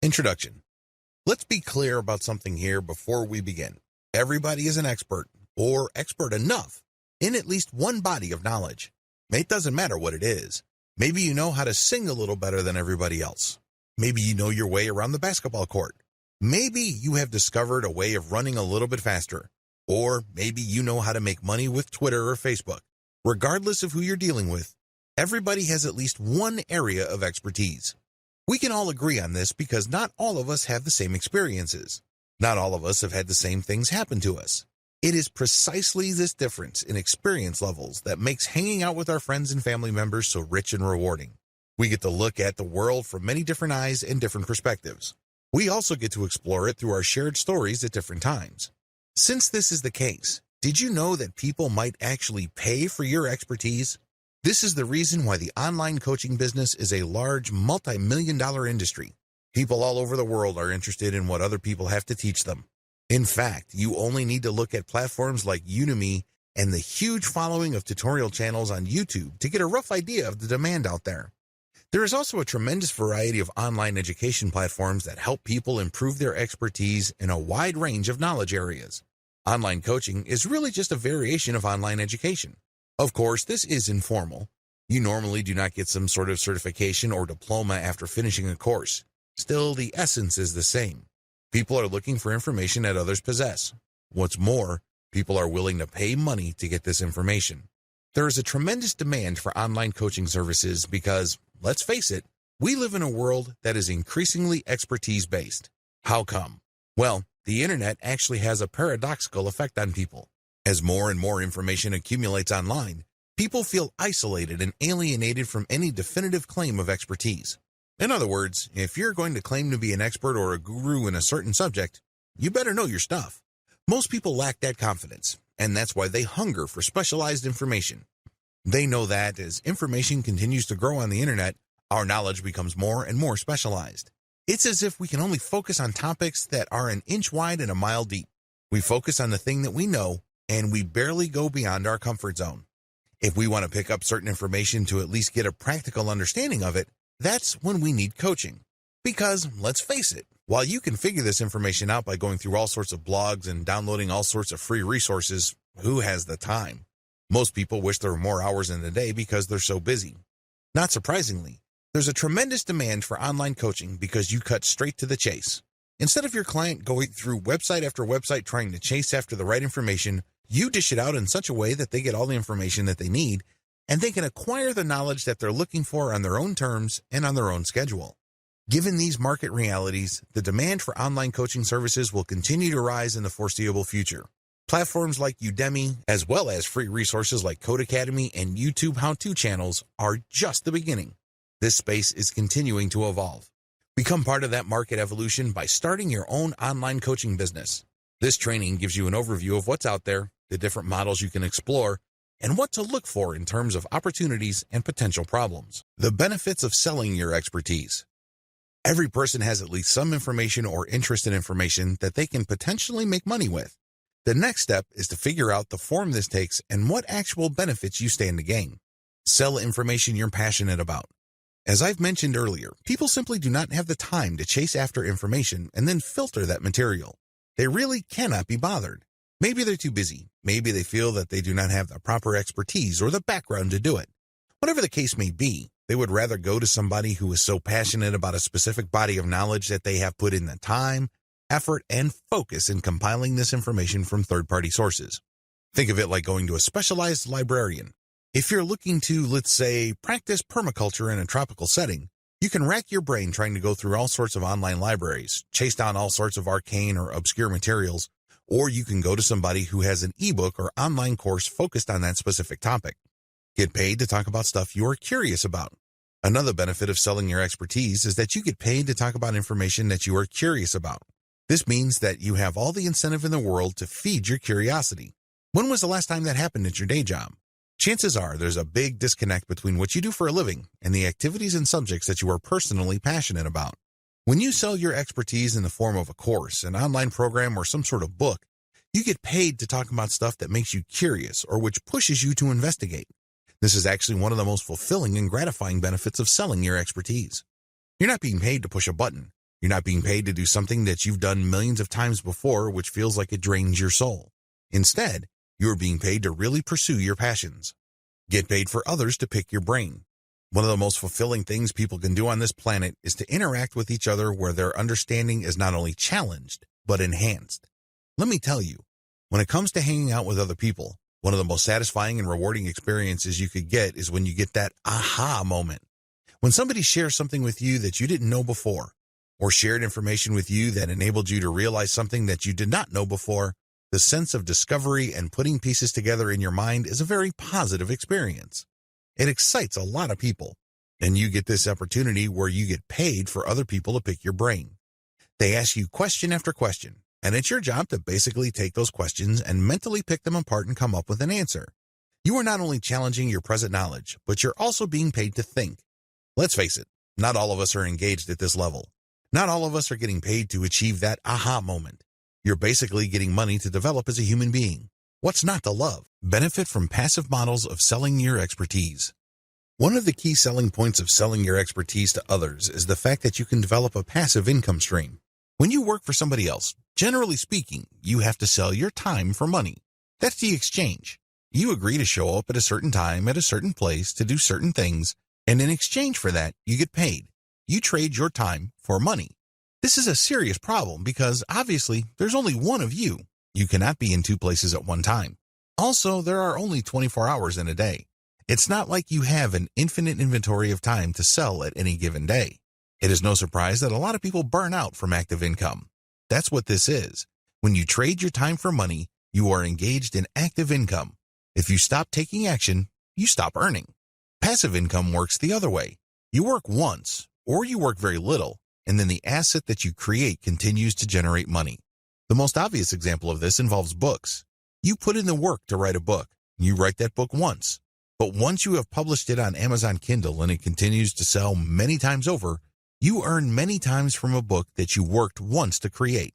Introduction. Let's be clear about something here before we begin. Everybody is an expert, or expert enough, in at least one body of knowledge. It doesn't matter what it is. Maybe you know how to sing a little better than everybody else. Maybe you know your way around the basketball court. Maybe you have discovered a way of running a little bit faster. Or maybe you know how to make money with Twitter or Facebook. Regardless of who you're dealing with, everybody has at least one area of expertise. We can all agree on this because not all of us have the same experiences. Not all of us have had the same things happen to us. It is precisely this difference in experience levels that makes hanging out with our friends and family members so rich and rewarding. We get to look at the world from many different eyes and different perspectives. We also get to explore it through our shared stories at different times. Since this is the case, did you know that people might actually pay for your expertise? This is the reason why the online coaching business is a large multi-million-dollar industry. People all over the world are interested in what other people have to teach them. In fact, you only need to look at platforms like Udemy and the huge following of tutorial channels on YouTube to get a rough idea of the demand out there. There is also a tremendous variety of online education platforms that help people improve their expertise in a wide range of knowledge areas. Online coaching is really just a variation of online education. Of course, this is informal. You normally do not get some sort of certification or diploma after finishing a course. Still, the essence is the same. People are looking for information that others possess. What's more, people are willing to pay money to get this information. There is a tremendous demand for online coaching services because, let's face it, we live in a world that is increasingly expertise-based. How come? Well, the internet actually has a paradoxical effect on people. As more and more information accumulates online, people feel isolated and alienated from any definitive claim of expertise. In other words, if you're going to claim to be an expert or a guru in a certain subject, you better know your stuff. Most people lack that confidence, and that's why they hunger for specialized information. They know that as information continues to grow on the internet, our knowledge becomes more and more specialized. It's as if we can only focus on topics that are an inch wide and a mile deep. We focus on the thing that we know, and we barely go beyond our comfort zone. If we want to pick up certain information to at least get a practical understanding of it, that's when we need coaching. Because, let's face it, while you can figure this information out by going through all sorts of blogs and downloading all sorts of free resources, who has the time? Most people wish there were more hours in the day because they're so busy. Not surprisingly, there's a tremendous demand for online coaching because you cut straight to the chase. Instead of your client going through website after website trying to chase after the right information, you dish it out in such a way that they get all the information that they need, and they can acquire the knowledge that they're looking for on their own terms and on their own schedule. Given these market realities, the demand for online coaching services will continue to rise in the foreseeable future. Platforms like Udemy, as well as free resources like Codecademy and YouTube how-to channels, are just the beginning. This space is continuing to evolve. Become part of that market evolution by starting your own online coaching business. This training gives you an overview of what's out there, the different models you can explore, and what to look for in terms of opportunities and potential problems. The benefits of selling your expertise. Every person has at least some information or interest in information that they can potentially make money with. The next step is to figure out the form this takes and what actual benefits you stand to gain. Sell information you're passionate about. As I've mentioned earlier, people simply do not have the time to chase after information and then filter that material. They really cannot be bothered. Maybe they're too busy. Maybe they feel that they do not have the proper expertise or the background to do it. Whatever the case may be, they would rather go to somebody who is so passionate about a specific body of knowledge that they have put in the time, effort, and focus in compiling this information from third-party sources. Think of it like going to a specialized librarian. If you're looking to, let's say, practice permaculture in a tropical setting, you can rack your brain trying to go through all sorts of online libraries, chase down all sorts of arcane or obscure materials, or you can go to somebody who has an ebook or online course focused on that specific topic. Get paid to talk about stuff you're curious about. Another benefit of selling your expertise is that you get paid to talk about information that you are curious about. This means that you have all the incentive in the world to feed your curiosity. When was the last time that happened at your day job? Chances are there's a big disconnect between what you do for a living and the activities and subjects that you are personally passionate about. When you sell your expertise in the form of a course, an online program, or some sort of book, you get paid to talk about stuff that makes you curious or which pushes you to investigate. This is actually one of the most fulfilling and gratifying benefits of selling your expertise. You're not being paid to push a button. You're not being paid to do something that you've done millions of times before, which feels like it drains your soul. Instead, you're being paid to really pursue your passions. Get paid for others to pick your brain. One of the most fulfilling things people can do on this planet is to interact with each other where their understanding is not only challenged, but enhanced. Let me tell you, when it comes to hanging out with other people, one of the most satisfying and rewarding experiences you could get is when you get that aha moment. When somebody shares something with you that you didn't know before, or shared information with you that enabled you to realize something that you did not know before, the sense of discovery and putting pieces together in your mind is a very positive experience. It excites a lot of people, and you get this opportunity where you get paid for other people to pick your brain. They ask you question after question, and it's your job to basically take those questions and mentally pick them apart and come up with an answer. You are not only challenging your present knowledge, but you're also being paid to think. Let's face it, not all of us are engaged at this level. Not all of us are getting paid to achieve that aha moment. You're basically getting money to develop as a human being. What's not to love? Benefit from passive models of selling your expertise. One of the key selling points of selling your expertise to others is the fact that you can develop a passive income stream. When you work for somebody else, generally speaking, you have to sell your time for money. That's the exchange. You agree to show up at a certain time at a certain place to do certain things, and in exchange for that, you get paid. You trade your time for money. This is a serious problem because obviously there's only one of you. You cannot be in two places at one time. Also, there are only 24 hours in a day. It's not like you have an infinite inventory of time to sell at any given day. It is no surprise that a lot of people burn out from active income. That's what this is. When you trade your time for money, you are engaged in active income. If you stop taking action, you stop earning. Passive income works the other way. You work once, or you work very little, and then the asset that you create continues to generate money. The most obvious example of this involves books. You put in the work to write a book. You write that book once. But once you have published it on Amazon Kindle and it continues to sell many times over, you earn many times from a book that you worked once to create.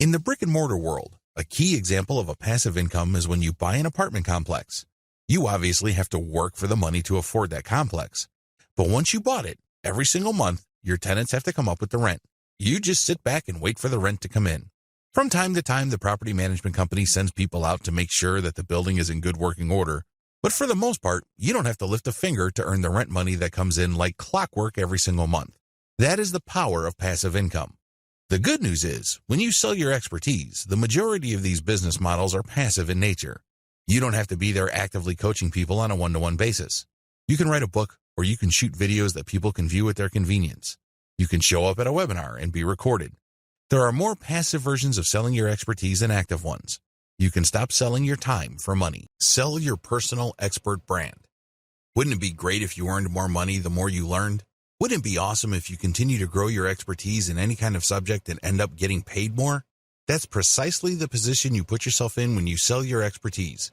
In the brick-and-mortar world, a key example of a passive income is when you buy an apartment complex. You obviously have to work for the money to afford that complex. But once you bought it, every single month, your tenants have to come up with the rent. You just sit back and wait for the rent to come in. From time to time, the property management company sends people out to make sure that the building is in good working order. But for the most part, you don't have to lift a finger to earn the rent money that comes in like clockwork every single month. That is the power of passive income. The good news is, when you sell your expertise, the majority of these business models are passive in nature. You don't have to be there actively coaching people on a one-to-one basis. You can write a book, or you can shoot videos that people can view at their convenience. You can show up at a webinar and be recorded. There are more passive versions of selling your expertise than active ones. You can stop selling your time for money. Sell your personal expert brand. Wouldn't it be great if you earned more money the more you learned? Wouldn't it be awesome if you continue to grow your expertise in any kind of subject and end up getting paid more? That's precisely the position you put yourself in when you sell your expertise.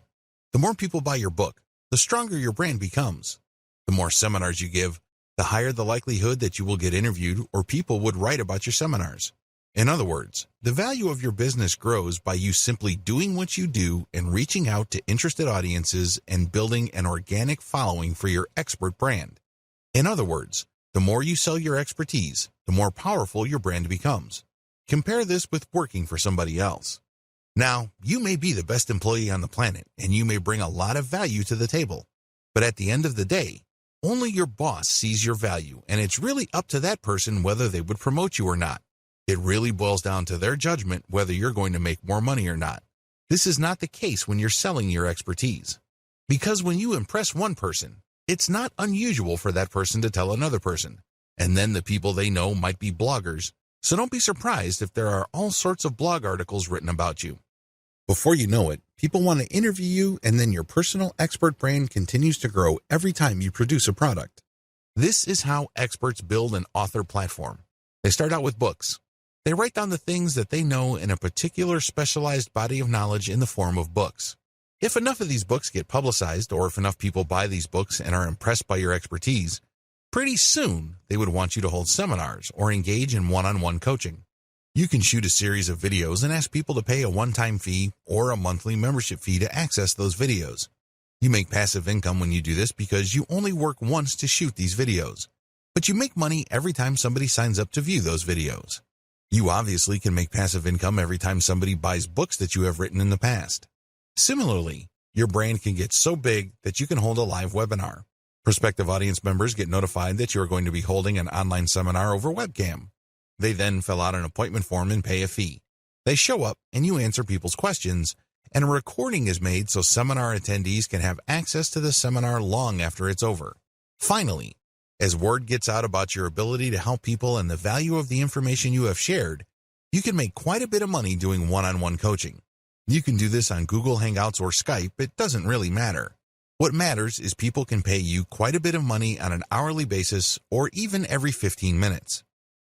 The more people buy your book, the stronger your brand becomes. The more seminars you give, the higher the likelihood that you will get interviewed or people would write about your seminars. In other words, the value of your business grows by you simply doing what you do and reaching out to interested audiences and building an organic following for your expert brand. In other words, the more you sell your expertise, the more powerful your brand becomes. Compare this with working for somebody else. Now, you may be the best employee on the planet, and you may bring a lot of value to the table. But at the end of the day, only your boss sees your value, and it's really up to that person whether they would promote you or not. It really boils down to their judgment whether you're going to make more money or not. This is not the case when you're selling your expertise. Because when you impress one person, it's not unusual for that person to tell another person. And then the people they know might be bloggers, so don't be surprised if there are all sorts of blog articles written about you. Before you know it, people want to interview you, and then your personal expert brand continues to grow every time you produce a product. This is how experts build an author platform. They start out with books. They write down the things that they know in a particular specialized body of knowledge in the form of books. If enough of these books get publicized, or if enough people buy these books and are impressed by your expertise, pretty soon they would want you to hold seminars or engage in one-on-one coaching. You can shoot a series of videos and ask people to pay a one-time fee or a monthly membership fee to access those videos. You make passive income when you do this because you only work once to shoot these videos, but you make money every time somebody signs up to view those videos. You obviously can make passive income every time somebody buys books that you have written in the past. Similarly, your brand can get so big that you can hold a live webinar. Prospective audience members get notified that you are going to be holding an online seminar over webcam. They then fill out an appointment form and pay a fee. They show up and you answer people's questions, and a recording is made so seminar attendees can have access to the seminar long after it's over. Finally, as word gets out about your ability to help people and the value of the information you have shared, you can make quite a bit of money doing one-on-one coaching. You can do this on Google Hangouts or Skype, it doesn't really matter. What matters is people can pay you quite a bit of money on an hourly basis or even every 15 minutes.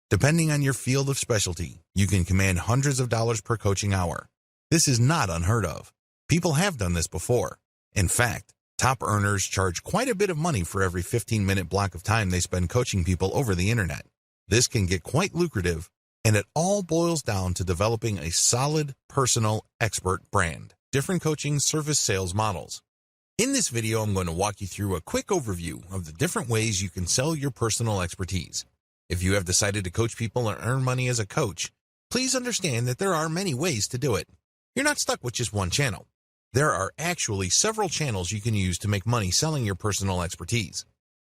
Depending on your field of specialty, you can command hundreds of dollars per coaching hour. This is not unheard of. People have done this before. In fact, top earners charge quite a bit of money for every 15-minute block of time they spend coaching people over the internet. This can get quite lucrative, and it all boils down to developing a solid, personal, expert brand. Different coaching service sales models. In this video, I'm going to walk you through a quick overview of the different ways you can sell your personal expertise. If you have decided to coach people and earn money as a coach, please understand that there are many ways to do it. You're not stuck with just one channel. There are actually several channels you can use to make money selling your personal expertise.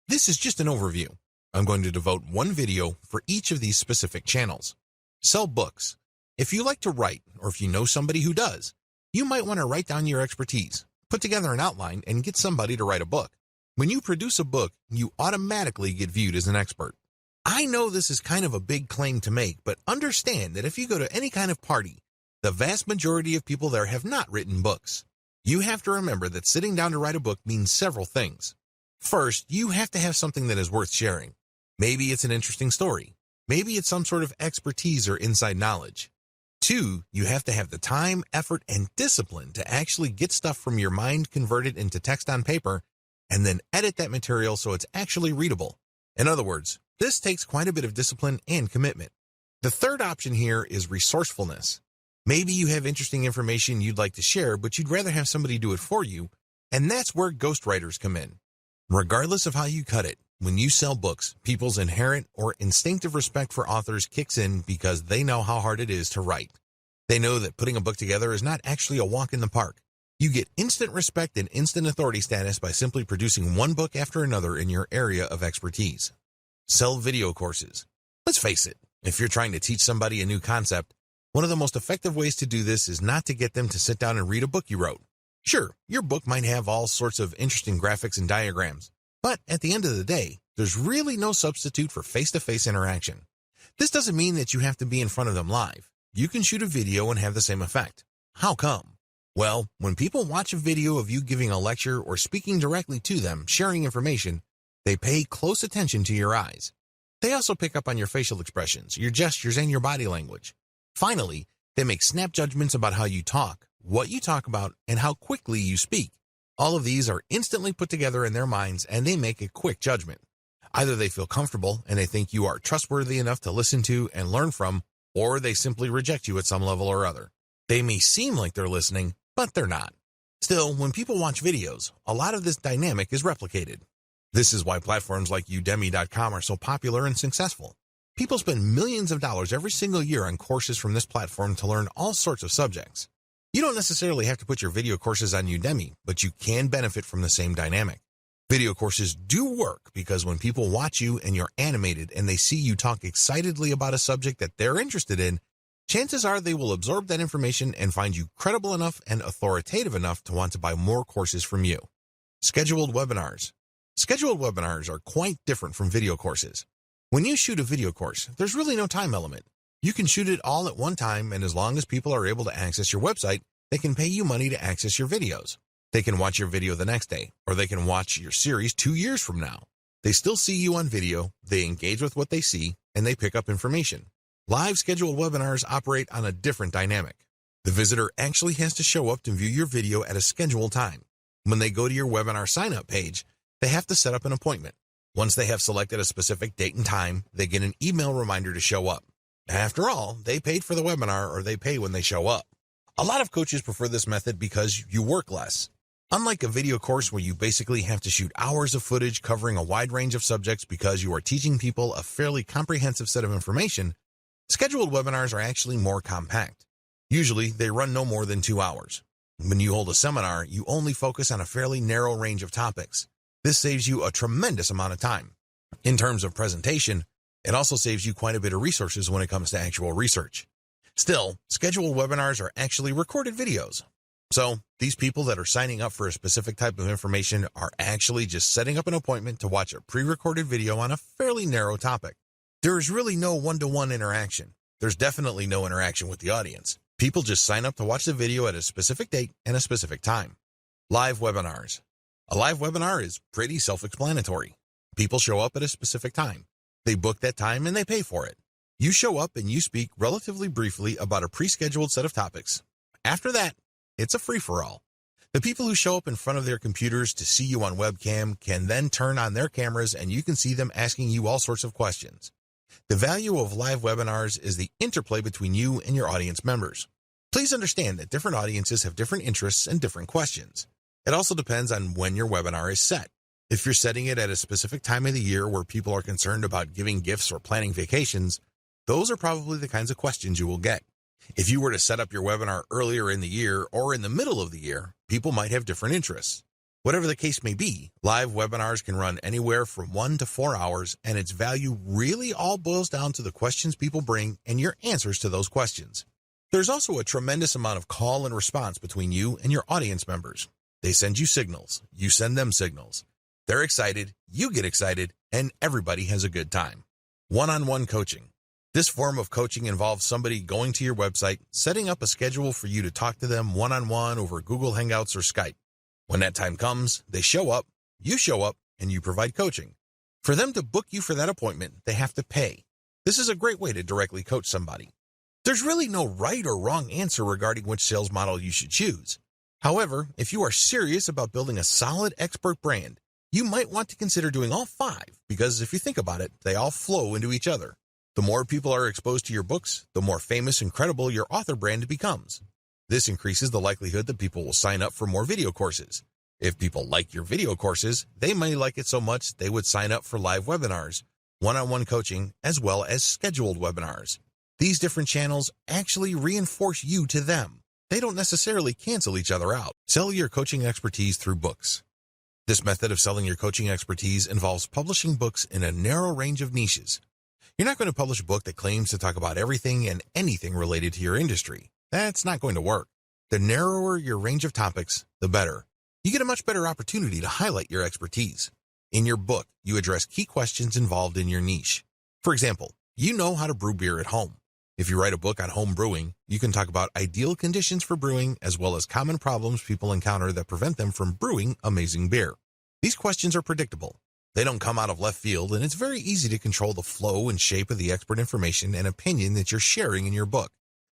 This is just an overview. I'm going to devote one video for each of these specific channels. Sell books. If you like to write, or if you know somebody who does, you might want to write down your expertise, put together an outline, and get somebody to write a book. When you produce a book, you automatically get viewed as an expert. I know this is kind of a big claim to make, but understand that if you go to any kind of party, the vast majority of people there have not written books. You have to remember that sitting down to write a book means several things. First, you have to have something that is worth sharing. Maybe it's an interesting story. Maybe it's some sort of expertise or inside knowledge. 2, you have to have the time, effort, and discipline to actually get stuff from your mind converted into text on paper and then edit that material so it's actually readable. In other words, this takes quite a bit of discipline and commitment. The third option here is resourcefulness. Maybe you have interesting information you'd like to share, but you'd rather have somebody do it for you, and that's where ghostwriters come in. Regardless of how you cut it, when you sell books, people's inherent or instinctive respect for authors kicks in because they know how hard it is to write. They know that putting a book together is not actually a walk in the park. You get instant respect and instant authority status by simply producing one book after another in your area of expertise. Sell video courses. Let's face it, if you're trying to teach somebody a new concept, one of the most effective ways to do this is not to get them to sit down and read a book you wrote. Sure, your book might have all sorts of interesting graphics and diagrams, but at the end of the day, there's really no substitute for face-to-face interaction. This doesn't mean that you have to be in front of them live. You can shoot a video and have the same effect. How come? Well, when people watch a video of you giving a lecture or speaking directly to them, sharing information, they pay close attention to your eyes. They also pick up on your facial expressions, your gestures, and your body language. Finally, they make snap judgments about how you talk, what you talk about, and how quickly you speak. All of these are instantly put together in their minds, and they make a quick judgment. Either they feel comfortable and they think you are trustworthy enough to listen to and learn from, or they simply reject you at some level or other. They may seem like they're listening, but they're not. Still, when people watch videos, a lot of this dynamic is replicated. This is why platforms like Udemy.com are so popular and successful. People spend millions of dollars every single year on courses from this platform to learn all sorts of subjects. You don't necessarily have to put your video courses on Udemy, but you can benefit from the same dynamic. Video courses do work because when people watch you and you're animated and they see you talk excitedly about a subject that they're interested in, chances are they will absorb that information and find you credible enough and authoritative enough to want to buy more courses from you. Scheduled webinars. Scheduled webinars are quite different from video courses. When you shoot a video course, there's really no time element. You can shoot it all at one time, and as long as people are able to access your website, they can pay you money to access your videos. They can watch your video the next day, or they can watch your series 2 years from now. They still see you on video, they engage with what they see, and they pick up information. Live scheduled webinars operate on a different dynamic. The visitor actually has to show up to view your video at a scheduled time. When they go to your webinar sign-up page, they have to set up an appointment. Once they have selected a specific date and time, they get an email reminder to show up. After all, they paid for the webinar, or they pay when they show up. A lot of coaches prefer this method because you work less. Unlike a video course where you basically have to shoot hours of footage covering a wide range of subjects because you are teaching people a fairly comprehensive set of information, Scheduled webinars are actually more compact. Usually, they run no more than 2 hours. When you hold a seminar, you only focus on a fairly narrow range of topics. This saves you a tremendous amount of time. In terms of presentation, it also saves you quite a bit of resources when it comes to actual research. Still, scheduled webinars are actually recorded videos. So, these people that are signing up for a specific type of information are actually just setting up an appointment to watch a pre-recorded video on a fairly narrow topic. There is really no one-to-one interaction. There's definitely no interaction with the audience. People just sign up to watch the video at a specific date and a specific time. Live webinars. A live webinar is pretty self-explanatory. People show up at a specific time. They book that time and they pay for it. You show up and you speak relatively briefly about a pre-scheduled set of topics. After that, it's a free-for-all. The people who show up in front of their computers to see you on webcam can then turn on their cameras and you can see them asking you all sorts of questions. The value of live webinars is the interplay between you and your audience members. Please understand that different audiences have different interests and different questions. It also depends on when your webinar is set. If you're setting it at a specific time of the year where people are concerned about giving gifts or planning vacations, those are probably the kinds of questions you will get. If you were to set up your webinar earlier in the year or in the middle of the year, people might have different interests. Whatever the case may be, live webinars can run anywhere from 1 to 4 hours, and its value really all boils down to the questions people bring and your answers to those questions. There's also a tremendous amount of call and response between you and your audience members. They send you signals, you send them signals. They're excited, you get excited, and everybody has a good time. One-on-one coaching. This form of coaching involves somebody going to your website, setting up a schedule for you to talk to them one-on-one over Google Hangouts or Skype. When that time comes, they show up, and you provide coaching. For them to book you for that appointment, they have to pay. This is a great way to directly coach somebody. There's really no right or wrong answer regarding which sales model you should choose. However, if you are serious about building a solid expert brand, you might want to consider doing all 5 because if you think about it, they all flow into each other. The more people are exposed to your books, the more famous and credible your author brand becomes. This increases the likelihood that people will sign up for more video courses. If people like your video courses, they may like it so much they would sign up for live webinars, one-on-one coaching, as well as scheduled webinars. These different channels actually reinforce you to them. They don't necessarily cancel each other out. Sell your coaching expertise through books. This method of selling your coaching expertise involves publishing books in a narrow range of niches. You're not going to publish a book that claims to talk about everything and anything related to your industry. That's not going to work. The narrower your range of topics, the better. You get a much better opportunity to highlight your expertise. In your book, you address key questions involved in your niche. For example, you know how to brew beer at home. If you write a book on home brewing, you can talk about ideal conditions for brewing as well as common problems people encounter that prevent them from brewing amazing beer. These questions are predictable. They don't come out of left field, and it's very easy to control the flow and shape of the expert information and opinion that you're sharing in your book.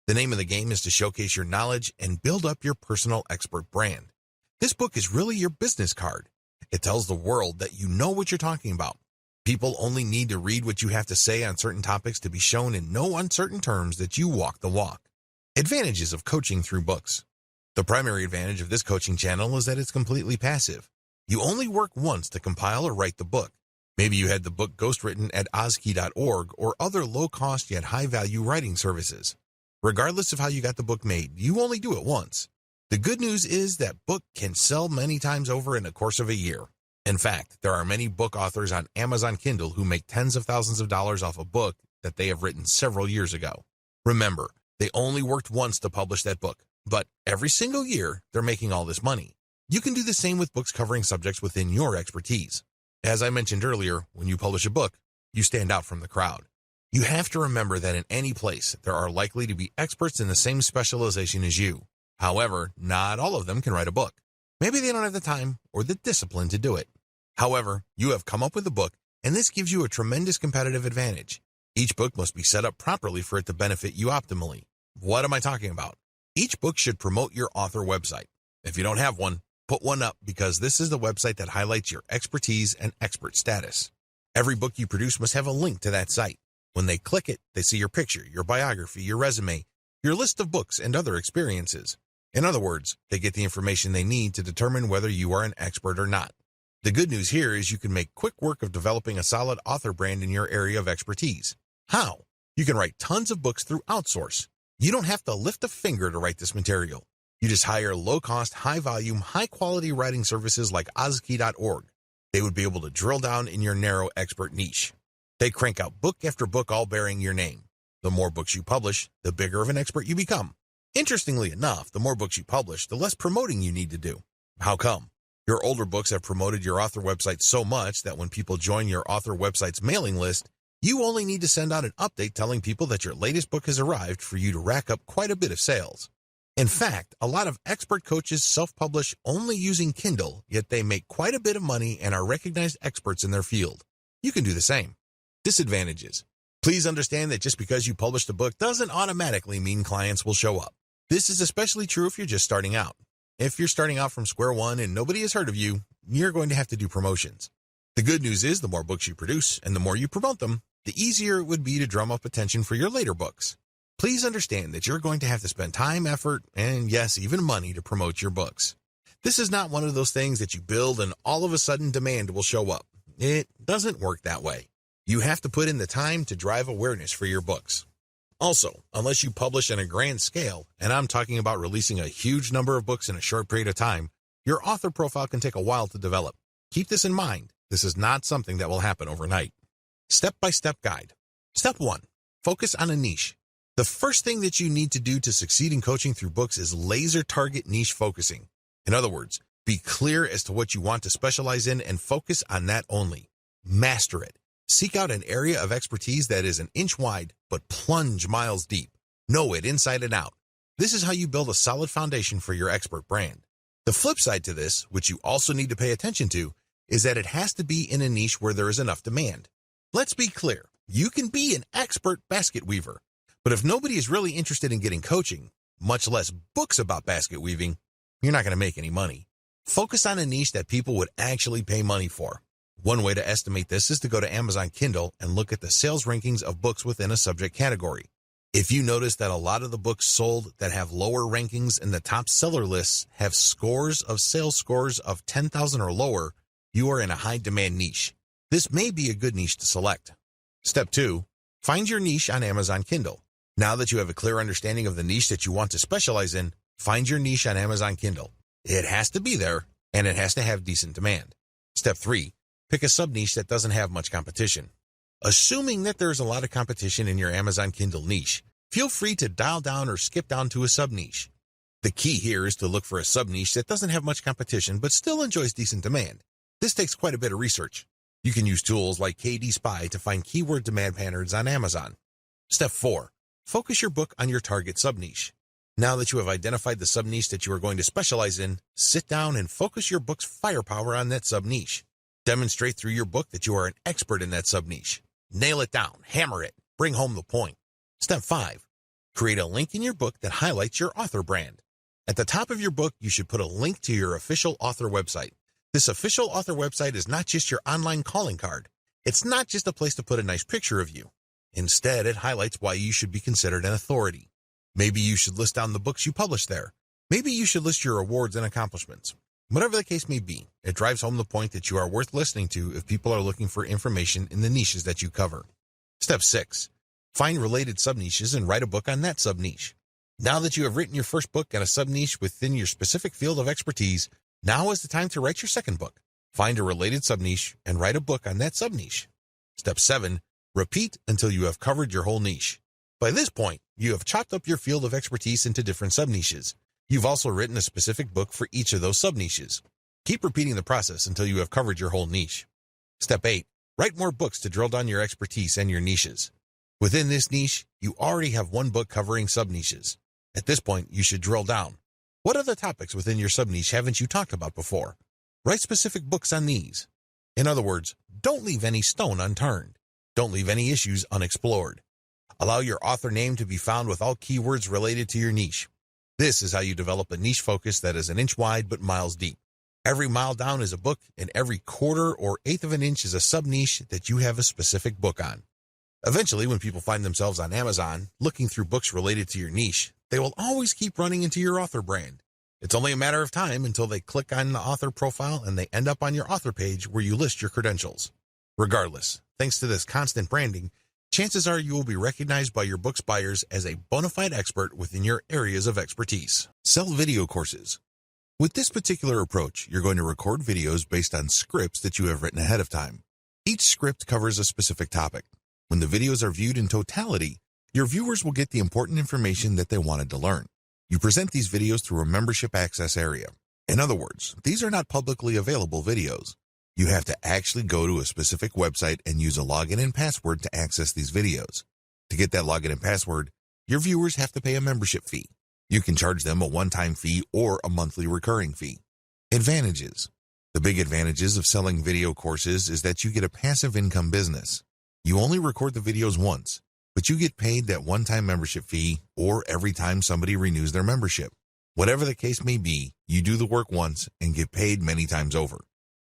The name of the game is to showcase your knowledge and build up your personal expert brand. This book is really your business card. It tells the world that you know what you're talking about. People only need to read what you have to say on certain topics to be shown in no uncertain terms that you walk the walk. Advantages of coaching through books. The primary advantage of this coaching channel is that it's completely passive. You only work once to compile or write the book. Maybe you had the book ghostwritten at ozkey.org or other low-cost yet high-value writing services. Regardless of how you got the book made, you only do it once. The good news is that book can sell many times over in the course of a year. In fact, there are many book authors on Amazon Kindle who make tens of thousands of dollars off a book that they have written several years ago. Remember, they only worked once to publish that book, but every single year, they're making all this money. You can do the same with books covering subjects within your expertise. As I mentioned earlier, when you publish a book, you stand out from the crowd. You have to remember that in any place, there are likely to be experts in the same specialization as you. However, not all of them can write a book. Maybe they don't have the time or the discipline to do it. However, you have come up with a book, and this gives you a tremendous competitive advantage. Each book must be set up properly for it to benefit you optimally. What am I talking about? Each book should promote your author website. If you don't have one, put one up because this is the website that highlights your expertise and expert status. Every book you produce must have a link to that site. When they click it, they see your picture, your biography, your resume, your list of books, and other experiences. In other words, they get the information they need to determine whether you are an expert or not. The good news here is you can make quick work of developing a solid author brand in your area of expertise. How? You can write tons of books through Outsource. You don't have to lift a finger to write this material. You just hire low-cost, high-volume, high-quality writing services like Ozkey.org. They would be able to drill down in your narrow expert niche. They crank out book after book all bearing your name. The more books you publish, the bigger of an expert you become. Interestingly enough, the more books you publish, the less promoting you need to do. How come? Your older books have promoted your author website so much that when people join your author website's mailing list, you only need to send out an update telling people that your latest book has arrived for you to rack up quite a bit of sales. In fact, a lot of expert coaches self-publish only using Kindle, yet they make quite a bit of money and are recognized experts in their field. You can do the same. Disadvantages. Please understand that just because you published a book doesn't automatically mean clients will show up. This is especially true if you're just starting out. If you're starting out from square one and nobody has heard of you, you're going to have to do promotions. The good news is the more books you produce and the more you promote them, the easier it would be to drum up attention for your later books. Please understand that you're going to have to spend time, effort, and yes, even money to promote your books. This is not one of those things that you build and all of a sudden demand will show up. It doesn't work that way. You have to put in the time to drive awareness for your books. Also, unless you publish on a grand scale, and I'm talking about releasing a huge number of books in a short period of time, your author profile can take a while to develop. Keep this in mind. This is not something that will happen overnight. Step-by-step guide. Step 1. Focus on a niche. The first thing that you need to do to succeed in coaching through books is laser target niche focusing. In other words, be clear as to what you want to specialize in and focus on that only. Master it. Seek out an area of expertise that is an inch wide, but plunge miles deep. Know it inside and out. This is how you build a solid foundation for your expert brand. The flip side to this, which you also need to pay attention to, is that it has to be in a niche where there is enough demand. Let's be clear. You can be an expert basket weaver, but if nobody is really interested in getting coaching, much less books about basket weaving, you're not going to make any money. Focus on a niche that people would actually pay money for. One way to estimate this is to go to Amazon Kindle and look at the sales rankings of books within a subject category. If you notice that a lot of the books sold that have lower rankings in the top seller lists have sales scores of 10,000 or lower, you are in a high demand niche. This may be a good niche to select. Step 2. Find your niche on Amazon Kindle. Now that you have a clear understanding of the niche that you want to specialize in, find your niche on Amazon Kindle. It has to be there, and it has to have decent demand. Step 3. Pick a sub-niche that doesn't have much competition. Assuming that there's a lot of competition in your Amazon Kindle niche, feel free to dial down or skip down to a sub-niche. The key here is to look for a sub-niche that doesn't have much competition but still enjoys decent demand. This takes quite a bit of research. You can use tools like KD Spy to find keyword demand patterns on Amazon. Step 4. Focus your book on your target sub-niche. Now that you have identified the sub-niche that you are going to specialize in, sit down and focus your book's firepower on that sub-niche. Demonstrate through your book that you are an expert in that sub-niche. Nail it down, hammer it, bring home the point. Step 5. Create a link in your book that highlights your author brand. At the top of your book, you should put a link to your official author website. This official author website is not just your online calling card. It's not just a place to put a nice picture of you. Instead, it highlights why you should be considered an authority. Maybe you should list down the books you publish there. Maybe you should list your awards and accomplishments. Whatever the case may be, it drives home the point that you are worth listening to if people are looking for information in the niches that you cover. Step 6. Find related sub-niches and write a book on that sub-niche. Now that you have written your first book on a sub-niche within your specific field of expertise, now is the time to write your second book. Find a related sub-niche and write a book on that sub-niche. Step 7. Repeat until you have covered your whole niche. By this point, you have chopped up your field of expertise into different sub-niches. You've also written a specific book for each of those sub-niches. Keep repeating the process until you have covered your whole niche. Step 8. Write more books to drill down your expertise and your niches. Within this niche, you already have one book covering sub-niches. At this point, you should drill down. What other topics within your sub-niche haven't you talked about before? Write specific books on these. In other words, don't leave any stone unturned. Don't leave any issues unexplored. Allow your author name to be found with all keywords related to your niche. This is how you develop a niche focus that is an inch wide but miles deep. Every mile down is a book, and every quarter or eighth of an inch is a sub-niche that you have a specific book on. Eventually, when people find themselves on Amazon looking through books related to your niche, they will always keep running into your author brand. It's only a matter of time until they click on the author profile and they end up on your author page where you list your credentials. Regardless, thanks to this constant branding, Chances are you will be recognized by your book's buyers as a bona fide expert within your areas of expertise. Sell video courses. With this particular approach, you're going to record videos based on scripts that you have written ahead of time. Each script covers a specific topic. When the videos are viewed in totality, your viewers will get the important information that they wanted to learn. You present these videos through a membership access area. In other words, these are not publicly available videos. You have to actually go to a specific website and use a login and password to access these videos. To get that login and password, your viewers have to pay a membership fee. You can charge them a one-time fee or a monthly recurring fee. Advantages. The big advantages of selling video courses is that you get a passive income business. You only record the videos once, but you get paid that one-time membership fee or every time somebody renews their membership. Whatever the case may be, you do the work once and get paid many times over.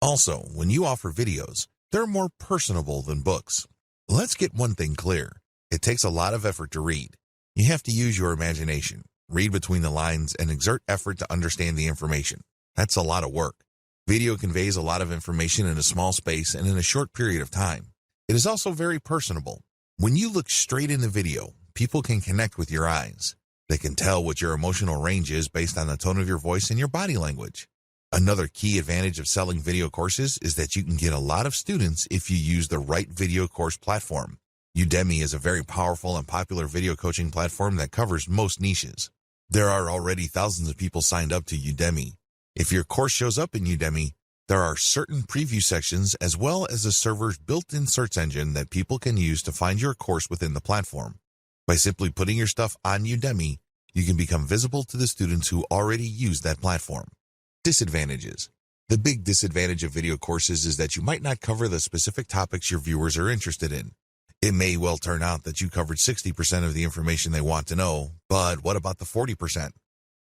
Also, when you offer videos, they're more personable than books. Let's get one thing clear. It takes a lot of effort to read. You have to use your imagination, read between the lines, and exert effort to understand the information. That's a lot of work. Video conveys a lot of information in a small space and in a short period of time. It is also very personable. When you look straight in the video, people can connect with your eyes. They can tell what your emotional range is based on the tone of your voice and your body language. Another key advantage of selling video courses is that you can get a lot of students if you use the right video course platform. Udemy is a very powerful and popular video coaching platform that covers most niches. There are already thousands of people signed up to Udemy. If your course shows up in Udemy, there are certain preview sections as well as the server's built-in search engine that people can use to find your course within the platform. By simply putting your stuff on Udemy, you can become visible to the students who already use that platform. Disadvantages. The big disadvantage of video courses is that you might not cover the specific topics your viewers are interested in. It may well turn out that you covered 60% of the information they want to know, but what about the 40%?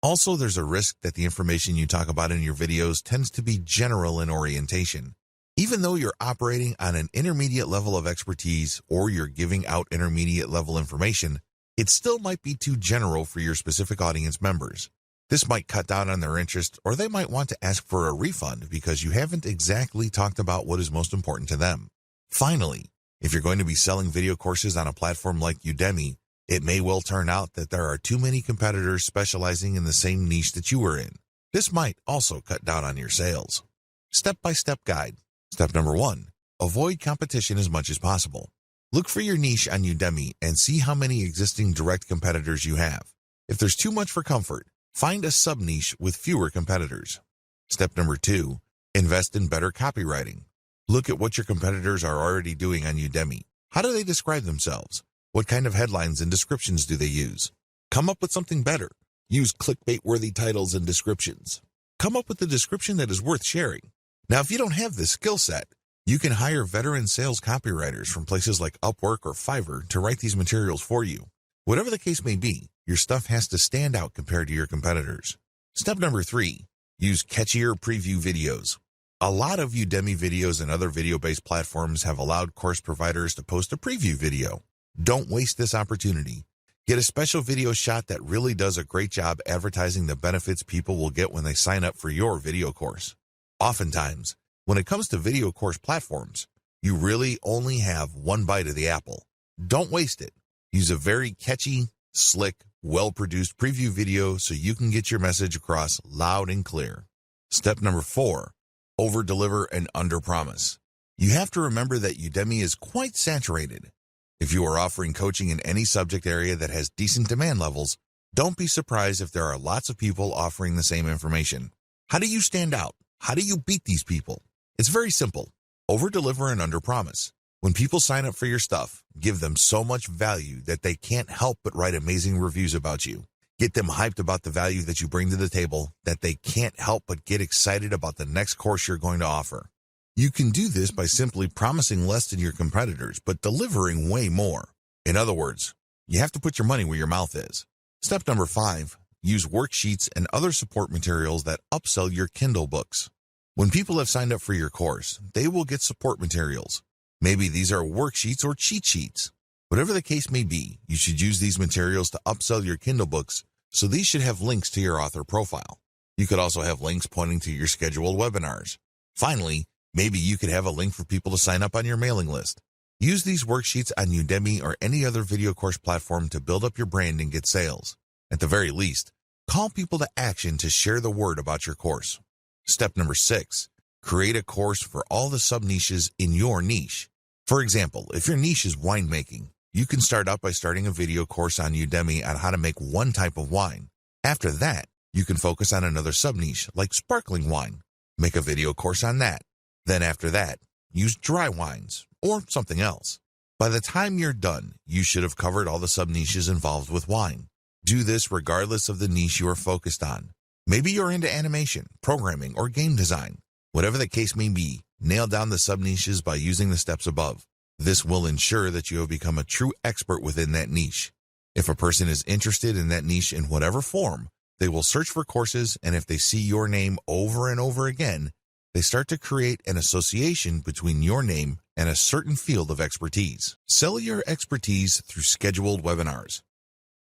Also, there's a risk that the information you talk about in your videos tends to be general in orientation. Even though you're operating on an intermediate level of expertise or you're giving out intermediate level information, it still might be too general for your specific audience members. This might cut down on their interest, or they might want to ask for a refund because you haven't exactly talked about what is most important to them. Finally, if you're going to be selling video courses on a platform like Udemy, it may well turn out that there are too many competitors specializing in the same niche that you are in. This might also cut down on your sales. Step-by-step guide. Step number 1. Avoid competition as much as possible. Look for your niche on Udemy and see how many existing direct competitors you have. If there's too much for comfort, find a sub-niche with fewer competitors. Step number 2. Invest in better copywriting. Look at what your competitors are already doing on Udemy. How do they describe themselves? What kind of headlines and descriptions do they use? Come up with something better. Use clickbait-worthy titles and descriptions. Come up with a description that is worth sharing. Now, if you don't have this skill set, you can hire veteran sales copywriters from places like Upwork or Fiverr to write these materials for you. Whatever the case may be, your stuff has to stand out compared to your competitors. Step number 3. Use catchier preview videos. A lot of Udemy videos and other video-based platforms have allowed course providers to post a preview video. Don't waste this opportunity. Get a special video shot that really does a great job advertising the benefits people will get when they sign up for your video course. Oftentimes, when it comes to video course platforms, you really only have one bite of the apple. Don't waste it. Use a very catchy, slick, well-produced preview video so you can get your message across loud and clear. Step number 4. Over-deliver and under-promise. You have to remember that Udemy is quite saturated. If you are offering coaching in any subject area that has decent demand levels, don't be surprised if there are lots of people offering the same information. How do you stand out? How do you beat these people? It's very simple. Over-deliver and under-promise. When people sign up for your stuff, give them so much value that they can't help but write amazing reviews about you. Get them hyped about the value that you bring to the table that they can't help but get excited about the next course you're going to offer. You can do this by simply promising less than your competitors, but delivering way more. In other words, you have to put your money where your mouth is. Step number 5, use worksheets and other support materials that upsell your Kindle books. When people have signed up for your course, they will get support materials. Maybe these are worksheets or cheat sheets. Whatever the case may be, you should use these materials to upsell your Kindle books, so these should have links to your author profile. You could also have links pointing to your scheduled webinars. Finally, maybe you could have a link for people to sign up on your mailing list. Use these worksheets on Udemy or any other video course platform to build up your brand and get sales. At the very least, call people to action to share the word about your course. Step number 6, create a course for all the sub-niches in your niche. For example, if your niche is winemaking, you can start out by starting a video course on Udemy on how to make one type of wine. After that, you can focus on another sub-niche like sparkling wine. Make a video course on that. Then after that, use dry wines or something else. By the time you're done, you should have covered all the sub-niches involved with wine. Do this regardless of the niche you are focused on. Maybe you're into animation, programming, or game design. Whatever the case may be, nail down the sub-niches by using the steps above. This will ensure that you have become a true expert within that niche. If a person is interested in that niche in whatever form, they will search for courses, and if they see your name over and over again, they start to create an association between your name and a certain field of expertise. Sell your expertise through scheduled webinars.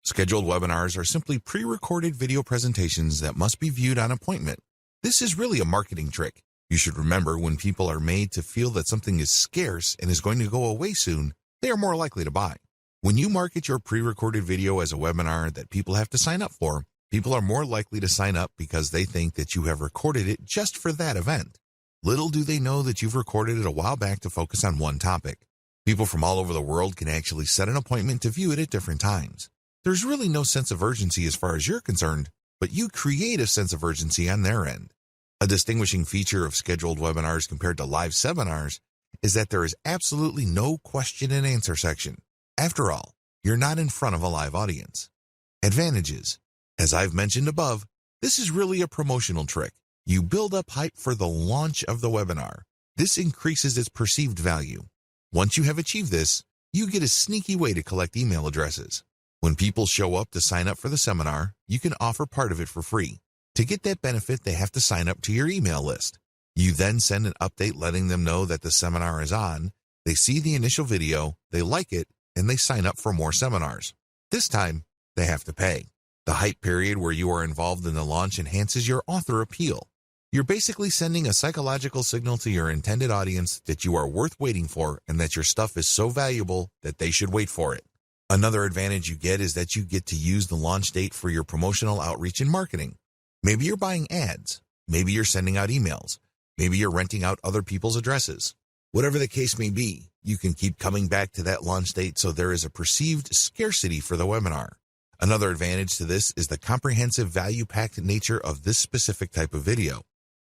Scheduled webinars are simply pre-recorded video presentations that must be viewed on appointment. This is really a marketing trick. You should remember, when people are made to feel that something is scarce and is going to go away soon, they are more likely to buy. When you market your pre-recorded video as a webinar that people have to sign up for, people are more likely to sign up because they think that you have recorded it just for that event. Little do they know that you've recorded it a while back to focus on one topic. People from all over the world can actually set an appointment to view it at different times. There's really no sense of urgency as far as you're concerned, but you create a sense of urgency on their end. A distinguishing feature of scheduled webinars compared to live seminars is that there is absolutely no question and answer section. After all, you're not in front of a live audience. Advantages. As I've mentioned above, this is really a promotional trick. You build up hype for the launch of the webinar. This increases its perceived value. Once you have achieved this, you get a sneaky way to collect email addresses. When people show up to sign up for the seminar, you can offer part of it for free. To get that benefit, they have to sign up to your email list. You then send an update letting them know that the seminar is on. They see the initial video, they like it, and they sign up for more seminars. This time, they have to pay. The hype period where you are involved in the launch enhances your author appeal. You're basically sending a psychological signal to your intended audience that you are worth waiting for and that your stuff is so valuable that they should wait for it. Another advantage you get is that you get to use the launch date for your promotional outreach and marketing. Maybe you're buying ads. Maybe you're sending out emails. Maybe you're renting out other people's addresses. Whatever the case may be, you can keep coming back to that launch date so there is a perceived scarcity for the webinar. Another advantage to this is the comprehensive value-packed nature of this specific type of video.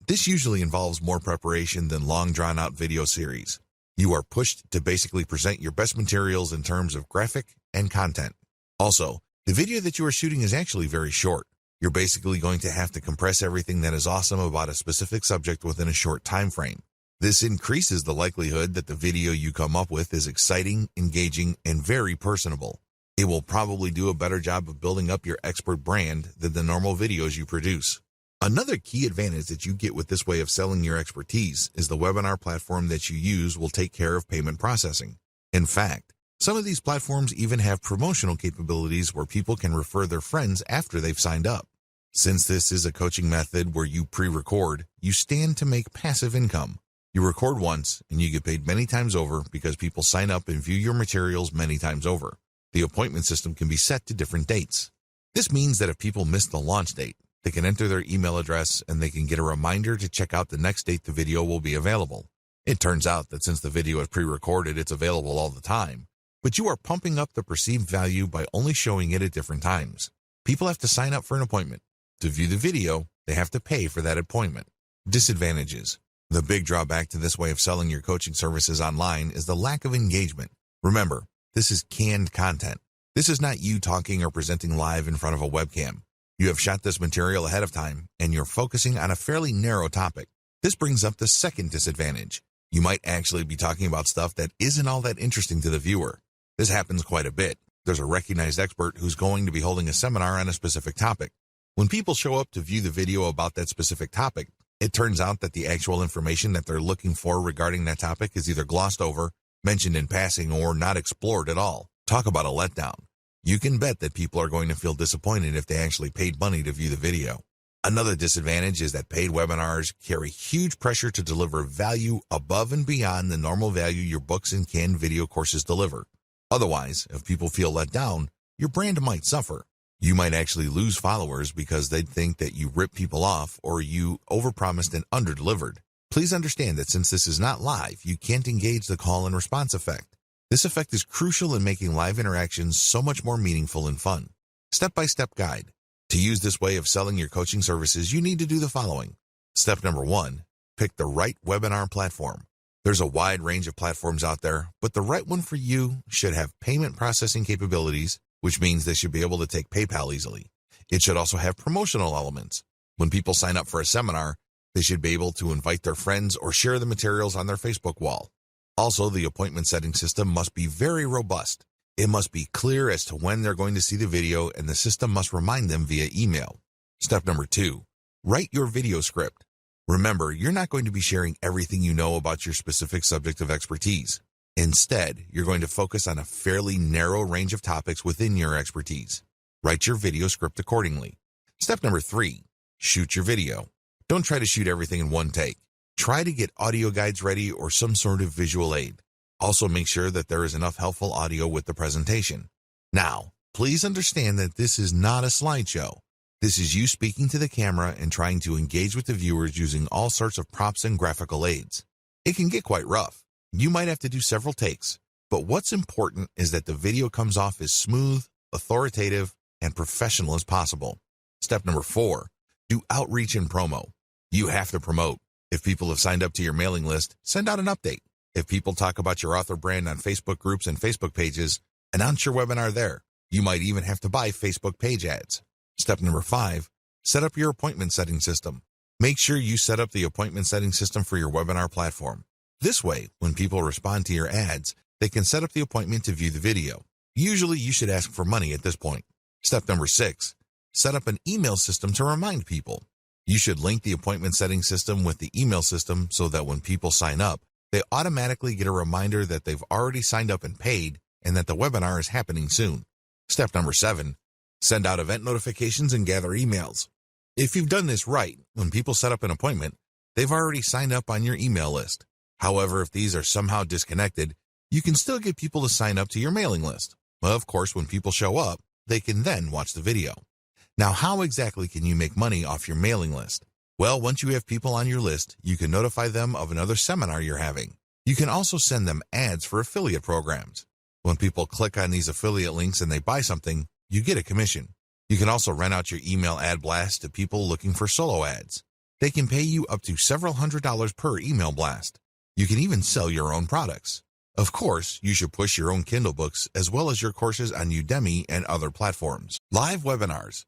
This usually involves more preparation than long drawn-out video series. You are pushed to basically present your best materials in terms of graphic and content. Also, the video that you are shooting is actually very short. You're basically going to have to compress everything that is awesome about a specific subject within a short time frame. This increases the likelihood that the video you come up with is exciting, engaging, and very personable. It will probably do a better job of building up your expert brand than the normal videos you produce. Another key advantage that you get with this way of selling your expertise is the webinar platform that you use will take care of payment processing. In fact, some of these platforms even have promotional capabilities where people can refer their friends after they've signed up. Since this is a coaching method where you pre-record, you stand to make passive income. You record once and you get paid many times over because people sign up and view your materials many times over. The appointment system can be set to different dates. This means that if people miss the launch date, they can enter their email address and they can get a reminder to check out the next date the video will be available. It turns out that since the video is pre-recorded, it's available all the time. But you are pumping up the perceived value by only showing it at different times. People have to sign up for an appointment. To view the video, they have to pay for that appointment. Disadvantages. The big drawback to this way of selling your coaching services online is the lack of engagement. Remember, this is canned content. This is not you talking or presenting live in front of a webcam. You have shot this material ahead of time, and you're focusing on a fairly narrow topic. This brings up the second disadvantage. You might actually be talking about stuff that isn't all that interesting to the viewer. This happens quite a bit. There's a recognized expert who's going to be holding a seminar on a specific topic. When people show up to view the video about that specific topic, it turns out that the actual information that they're looking for regarding that topic is either glossed over, mentioned in passing, or not explored at all. Talk about a letdown. You can bet that people are going to feel disappointed if they actually paid money to view the video. Another disadvantage is that paid webinars carry huge pressure to deliver value above and beyond the normal value your books and canned video courses deliver. Otherwise, if people feel let down, your brand might suffer. You might actually lose followers because they'd think that you ripped people off or you overpromised and underdelivered. Please understand that since this is not live, you can't engage the call and response effect. This effect is crucial in making live interactions so much more meaningful and fun. Step-by-step guide. To use this way of selling your coaching services, you need to do the following. Step number 1, pick the right webinar platform. There's a wide range of platforms out there, but the right one for you should have payment processing capabilities, which means they should be able to take PayPal easily. It should also have promotional elements. When people sign up for a seminar, they should be able to invite their friends or share the materials on their Facebook wall. Also, the appointment setting system must be very robust. It must be clear as to when they're going to see the video, and the system must remind them via email. Step number 2, write your video script. Remember, you're not going to be sharing everything you know about your specific subject of expertise. Instead, you're going to focus on a fairly narrow range of topics within your expertise. Write your video script accordingly. Step number 3, shoot your video. Don't try to shoot everything in one take. Try to get audio guides ready or some sort of visual aid. Also, make sure that there is enough helpful audio with the presentation. Now, please understand that this is not a slideshow. This is you speaking to the camera and trying to engage with the viewers using all sorts of props and graphical aids. It can get quite rough. You might have to do several takes, but what's important is that the video comes off as smooth, authoritative, and professional as possible. Step number 4, do outreach and promo. You have to promote. If people have signed up to your mailing list, send out an update. If people talk about your author brand on Facebook groups and Facebook pages, announce your webinar there. You might even have to buy Facebook page ads. Step number 5, set up your appointment setting system. Make sure you set up the appointment setting system for your webinar platform. This way, when people respond to your ads, they can set up the appointment to view the video. Usually, you should ask for money at this point. Step number 6, set up an email system to remind people. You should link the appointment setting system with the email system so that when people sign up, they automatically get a reminder that they've already signed up and paid and that the webinar is happening soon. Step number 7, send out event notifications and gather emails. If you've done this right, when people set up an appointment, they've already signed up on your email list. However, if these are somehow disconnected, you can still get people to sign up to your mailing list. Of course, when people show up, they can then watch the video. Now, how exactly can you make money off your mailing list? Well, once you have people on your list, you can notify them of another seminar you're having. You can also send them ads for affiliate programs. When people click on these affiliate links and they buy something, you get a commission. You can also rent out your email ad blast to people looking for solo ads. They can pay you up to several $100s per email blast. You can even sell your own products. Of course, you should push your own Kindle books as well as your courses on Udemy and other platforms. Live webinars.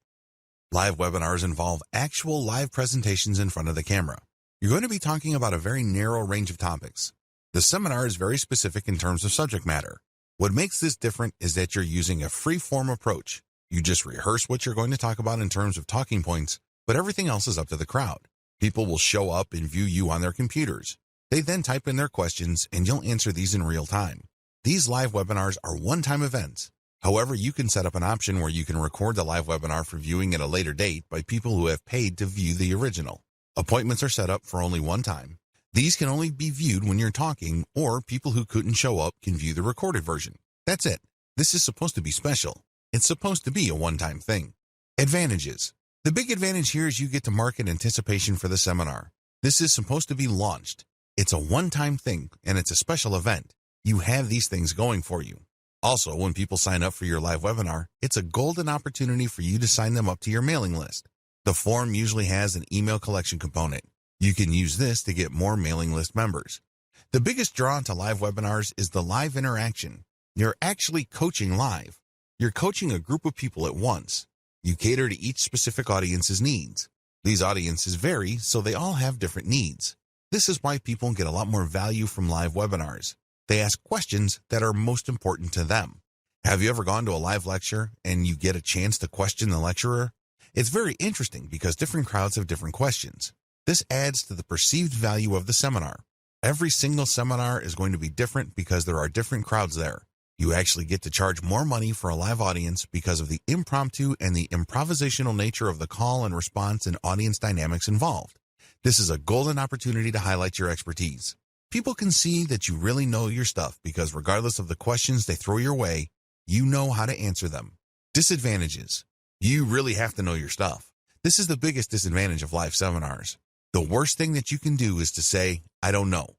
Live webinars involve actual live presentations in front of the camera. You're going to be talking about a very narrow range of topics. The seminar is very specific in terms of subject matter. What makes this different is that you're using a free-form approach. You just rehearse what you're going to talk about in terms of talking points, but everything else is up to the crowd. People will show up and view you on their computers. They then type in their questions, and you'll answer these in real time. These live webinars are one-time events. However, you can set up an option where you can record the live webinar for viewing at a later date by people who have paid to view the original. Appointments are set up for only one time. These can only be viewed when you're talking, or people who couldn't show up can view the recorded version. That's it. This is supposed to be special. It's supposed to be a one-time thing. Advantages. The big advantage here is you get to market anticipation for the seminar. This is supposed to be launched. It's a one-time thing, and it's a special event. You have these things going for you. Also, when people sign up for your live webinar, it's a golden opportunity for you to sign them up to your mailing list. The form usually has an email collection component. You can use this to get more mailing list members. The biggest draw to live webinars is the live interaction. You're actually coaching live. You're coaching a group of people at once. You cater to each specific audience's needs. These audiences vary, so they all have different needs. This is why people get a lot more value from live webinars. They ask questions that are most important to them. Have you ever gone to a live lecture and you get a chance to question the lecturer? It's very interesting because different crowds have different questions. This adds to the perceived value of the seminar. Every single seminar is going to be different because there are different crowds there. You actually get to charge more money for a live audience because of the impromptu and the improvisational nature of the call and response and audience dynamics involved. This is a golden opportunity to highlight your expertise. People can see that you really know your stuff because regardless of the questions they throw your way, you know how to answer them. Disadvantages. You really have to know your stuff. This is the biggest disadvantage of live seminars. The worst thing that you can do is to say, I don't know.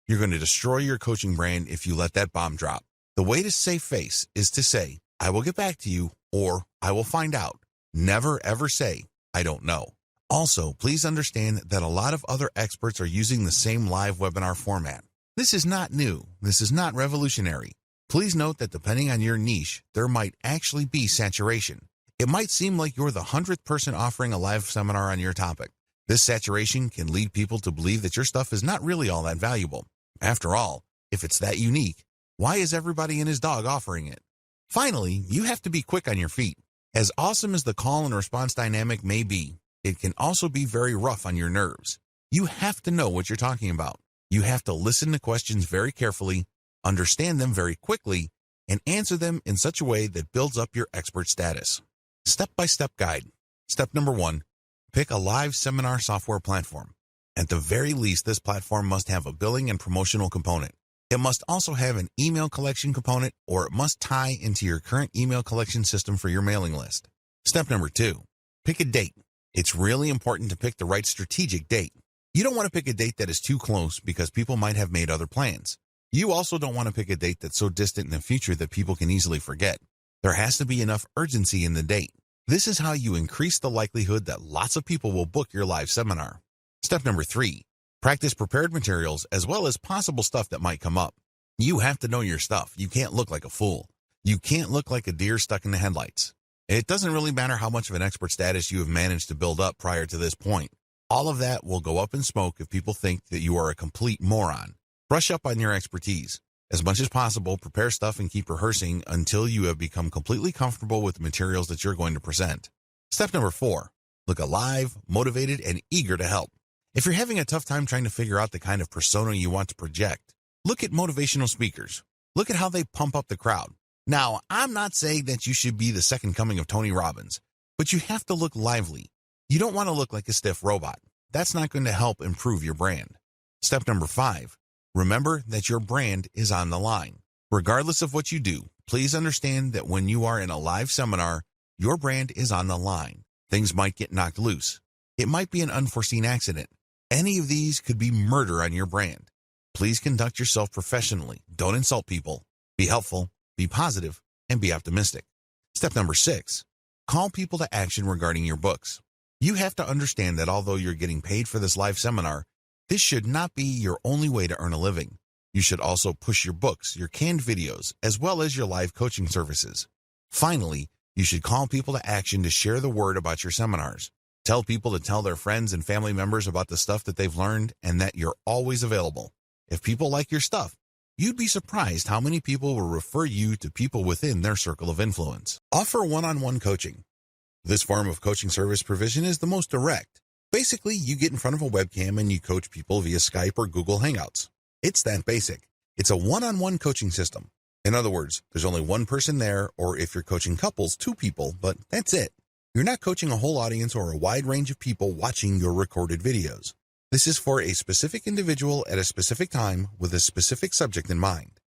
You're going to destroy your coaching brand if you let that bomb drop. The way to save face is to say, I will get back to you, or I will find out. Never ever say, I don't know. Also, please understand that a lot of other experts are using the same live webinar format. This is not new. This is not revolutionary. Please note that depending on your niche, there might actually be saturation. It might seem like you're the 100th person offering a live seminar on your topic. This saturation can lead people to believe that your stuff is not really all that valuable. After all, if it's that unique, why is everybody and his dog offering it? Finally, you have to be quick on your feet. As awesome as the call and response dynamic may be, it can also be very rough on your nerves. You have to know what you're talking about. You have to listen to questions very carefully, understand them very quickly, and answer them in such a way that builds up your expert status. Step-by-step guide. Step number 1, pick a live seminar software platform. At the very least, this platform must have a billing and promotional component. It must also have an email collection component, or it must tie into your current email collection system for your mailing list. Step number 2, pick a date. It's really important to pick the right strategic date. You don't want to pick a date that is too close because people might have made other plans. You also don't want to pick a date that's so distant in the future that people can easily forget. There has to be enough urgency in the date. This is how you increase the likelihood that lots of people will book your live seminar. Step number 3, practice prepared materials as well as possible stuff that might come up. You have to know your stuff. You can't look like a fool. You can't look like a deer stuck in the headlights. It doesn't really matter how much of an expert status you have managed to build up prior to this point. All of that will go up in smoke if people think that you are a complete moron. Brush up on your expertise. As much as possible, prepare stuff and keep rehearsing until you have become completely comfortable with the materials that you're going to present. Step number 4, look alive, motivated, and eager to help. If you're having a tough time trying to figure out the kind of persona you want to project, look at motivational speakers. Look at how they pump up the crowd. Now, I'm not saying that you should be the second coming of Tony Robbins, but you have to look lively. You don't want to look like a stiff robot. That's not going to help improve your brand. Step number 5, remember that your brand is on the line. Regardless of what you do, please understand that when you are in a live seminar, your brand is on the line. Things might get knocked loose. It might be an unforeseen accident. Any of these could be murder on your brand. Please conduct yourself professionally. Don't insult people. Be helpful, be positive, and be optimistic. Step number 6, call people to action regarding your books. You have to understand that although you're getting paid for this live seminar, this should not be your only way to earn a living. You should also push your books, your canned videos, as well as your live coaching services. Finally, you should call people to action to share the word about your seminars. Tell people to tell their friends and family members about the stuff that they've learned and that you're always available. If people like your stuff, you'd be surprised how many people will refer you to people within their circle of influence. Offer one-on-one coaching. This form of coaching service provision is the most direct. Basically, you get in front of a webcam and you coach people via Skype or Google Hangouts. It's that basic. It's a one-on-one coaching system. In other words, there's only one person there, or if you're coaching couples, 2 people, but that's it. You're not coaching a whole audience or a wide range of people watching your recorded videos. This is for a specific individual at a specific time with a specific subject in mind.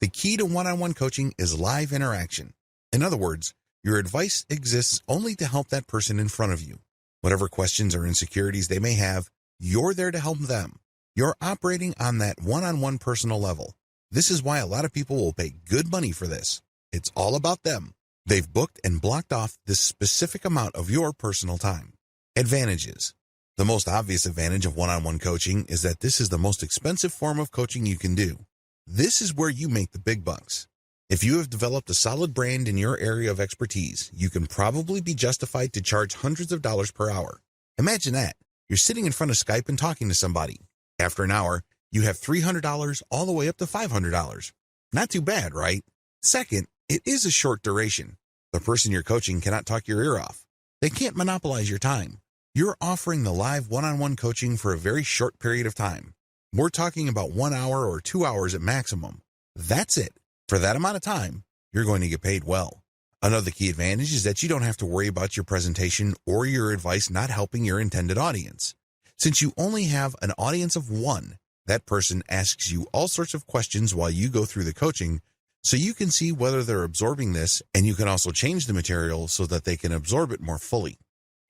The key to one-on-one coaching is live interaction. In other words, your advice exists only to help that person in front of you. Whatever questions or insecurities they may have, you're there to help them. You're operating on that one-on-one personal level. This is why a lot of people will pay good money for this. It's all about them. They've booked and blocked off this specific amount of your personal time. Advantages. The most obvious advantage of one-on-one coaching is that this is the most expensive form of coaching you can do. This is where you make the big bucks. If you have developed a solid brand in your area of expertise, you can probably be justified to charge hundreds of dollars per hour. Imagine that. You're sitting in front of Skype and talking to somebody. After an hour, you have $300 all the way up to $500. Not too bad, right? Second, it is a short duration. The person you're coaching cannot talk your ear off. They can't monopolize your time. You're offering the live one-on-one coaching for a very short period of time. We're talking about 1 hour or 2 hours at maximum. That's it. For that amount of time, you're going to get paid well. Another key advantage is that you don't have to worry about your presentation or your advice not helping your intended audience. Since you only have an audience of one, that person asks you all sorts of questions while you go through the coaching, so you can see whether they're absorbing this, and you can also change the material so that they can absorb it more fully.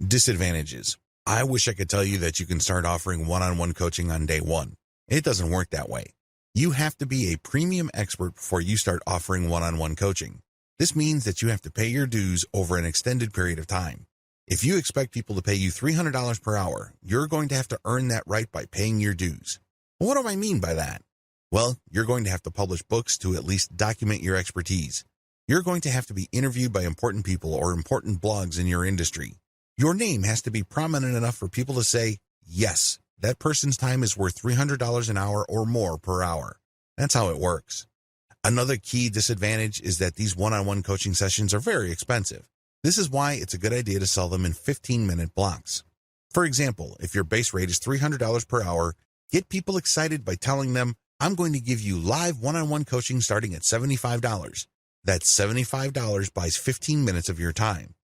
Disadvantages. I wish I could tell you that you can start offering one-on-one coaching on day one. It doesn't work that way. You have to be a premium expert before you start offering one-on-one coaching. This means that you have to pay your dues over an extended period of time. If you expect people to pay you $300 per hour, you're going to have to earn that right by paying your dues. What do I mean by that? Well, you're going to have to publish books to at least document your expertise. You're going to have to be interviewed by important people or important blogs in your industry. Your name has to be prominent enough for people to say, yes, that person's time is worth $300 an hour or more per hour. That's how it works. Another key disadvantage is that these one-on-one coaching sessions are very expensive. This is why it's a good idea to sell them in 15-minute blocks. For example, if your base rate is $300 per hour, get people excited by telling them, I'm going to give you live one-on-one coaching starting at $75. That's $75 buys 15 minutes of your time.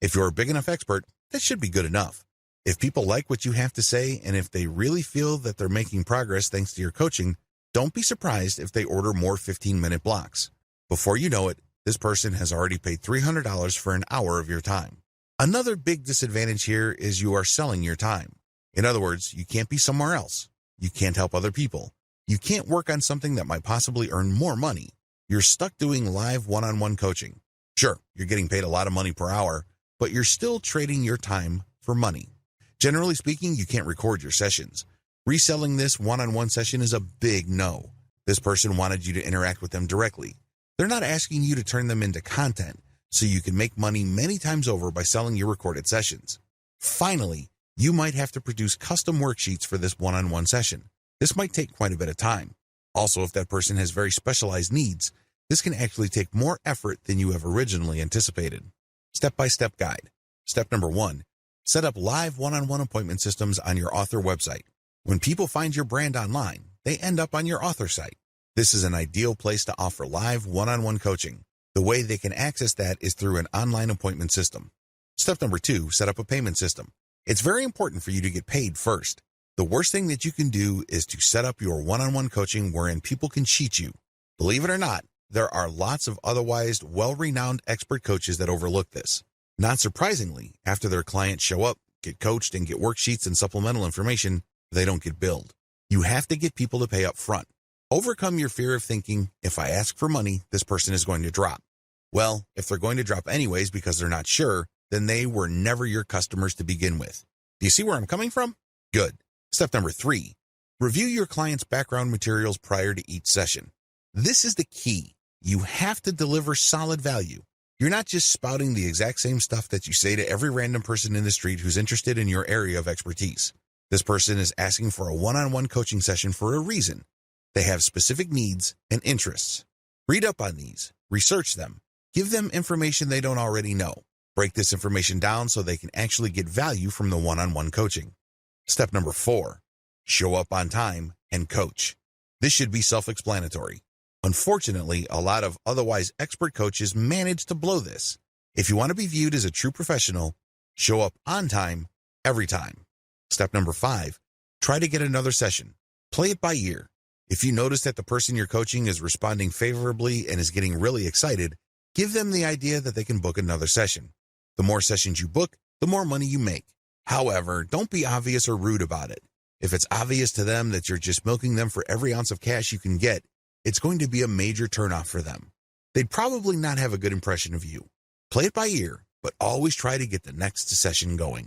If you're a big enough expert, that should be good enough. If people like what you have to say, and if they really feel that they're making progress thanks to your coaching, don't be surprised if they order more 15-minute blocks. Before you know it, this person has already paid $300 for an hour of your time. Another big disadvantage here is you are selling your time. In other words, you can't be somewhere else. You can't help other people. You can't work on something that might possibly earn more money. You're stuck doing live one-on-one coaching. Sure, you're getting paid a lot of money per hour, but you're still trading your time for money. Generally speaking, you can't record your sessions. Reselling this one-on-one session is a big no. This person wanted you to interact with them directly. They're not asking you to turn them into content, so you can make money many times over by selling your recorded sessions. Finally, you might have to produce custom worksheets for this one-on-one session. This might take quite a bit of time. Also, if that person has very specialized needs, this can actually take more effort than you have originally anticipated. Step-by-step guide. Step number 1. Set up live one-on-one appointment systems on your author website. When people find your brand online, they end up on your author site. This is an ideal place to offer live one-on-one coaching. The way they can access that is through an online appointment system. Step number 2, set up a payment system. It's very important for you to get paid first. The worst thing that you can do is to set up your one-on-one coaching wherein people can cheat you. Believe it or not, there are lots of otherwise well-renowned expert coaches that overlook this. Not surprisingly, after their clients show up, get coached, and get worksheets and supplemental information, they don't get billed. You have to get people to pay up front. Overcome your fear of thinking, if I ask for money, this person is going to drop. Well, if they're going to drop anyways because they're not sure, then they were never your customers to begin with. Do you see where I'm coming from? Good. Step number 3, review your client's background materials prior to each session. This is the key. You have to deliver solid value. You're not just spouting the exact same stuff that you say to every random person in the street who's interested in your area of expertise. This person is asking for a one-on-one coaching session for a reason. They have specific needs and interests. Read up on these, research them, give them information they don't already know. Break this information down so they can actually get value from the one-on-one coaching. Step number 4, show up on time and coach. This should be self-explanatory. Unfortunately, a lot of otherwise expert coaches manage to blow this. If you want to be viewed as a true professional, show up on time every time. Step number 5, try to get another session. Play it by ear. If you notice that the person you're coaching is responding favorably and is getting really excited, give them the idea that they can book another session. The more sessions you book, the more money you make. However, don't be obvious or rude about it. If it's obvious to them that you're just milking them for every ounce of cash you can get, it's going to be a major turnoff for them. They'd probably not have a good impression of you. Play it by ear, but always try to get the next session going.